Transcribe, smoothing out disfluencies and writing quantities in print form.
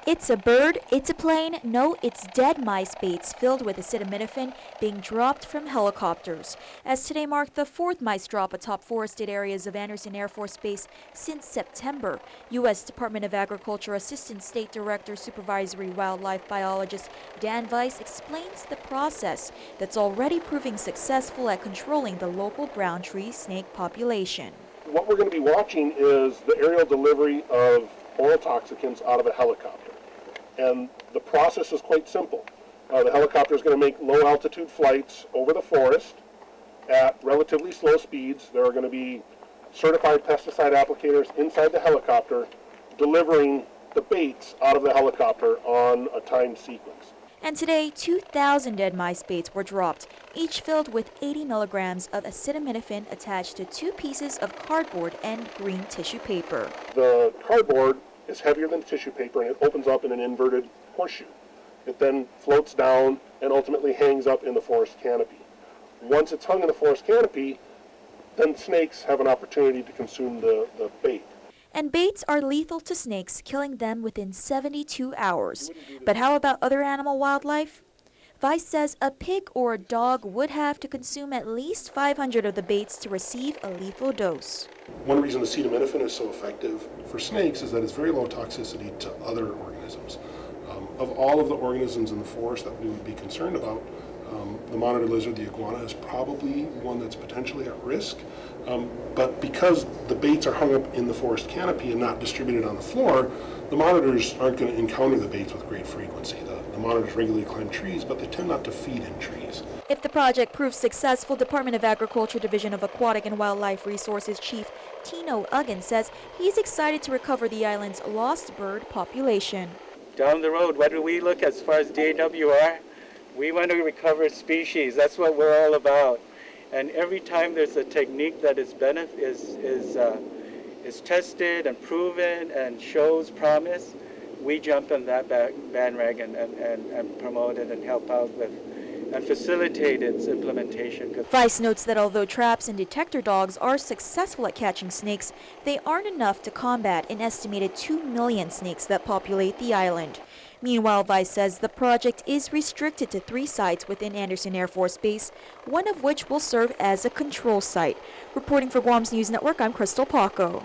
It's a bird, it's a plane, no, it's dead mice baits filled with acetaminophen being dropped from helicopters. As today marked the fourth mice drop atop forested areas of Andersen Air Force Base since September. U.S. Department of Agriculture Assistant State Director Supervisory Wildlife Biologist Dan Weiss explains the process that's already proving successful at controlling the local brown tree snake population. What we're going to be watching is the aerial delivery of oral toxicants out of a helicopter. And the process is quite simple. The helicopter is going to make low altitude flights over the forest at relatively slow speeds. There are going to be certified pesticide applicators inside the helicopter delivering the baits out of the helicopter on a timed sequence. And today, 2,000 dead mice baits were dropped, each filled with 80 milligrams of acetaminophen attached to 2 pieces of cardboard and green tissue paper. The cardboard is heavier than tissue paper and it opens up in an inverted horseshoe. It then floats down and ultimately hangs up in the forest canopy. Once it's hung in the forest canopy, then snakes have an opportunity to consume the bait. And baits are lethal to snakes, killing them within 72 hours. But how about other animal wildlife? Weiss says a pig or a dog would have to consume at least 500 of the baits to receive a lethal dose. One reason acetaminophen is so effective for snakes is that it's very low toxicity to other organisms. Of all of the organisms in the forest that we would be concerned about, the monitor lizard, the iguana, is probably one that's potentially at risk. But because the baits are hung up in the forest canopy and not distributed on the floor, the monitors aren't going to encounter the baits with great frequency. The monitors regularly climb trees, but they tend not to feed in trees. If the project proves successful, Department of Agriculture Division of Aquatic and Wildlife Resources Chief Tino Uggan says he's excited to recover the island's lost bird population. Down the road, what do we look as far as DAWR? We want to recover species. That's what we're all about. And every time there's a technique that is tested and proven and shows promise, we jump on that bandwagon and promote it and help out with and facilitate its implementation. Weiss notes that although traps and detector dogs are successful at catching snakes, they aren't enough to combat an estimated 2 million snakes that populate the island. Meanwhile, Weiss says the project is restricted to 3 sites within Andersen Air Force Base, one of which will serve as a control site. Reporting for Guam's News Network, I'm Crystal Paco.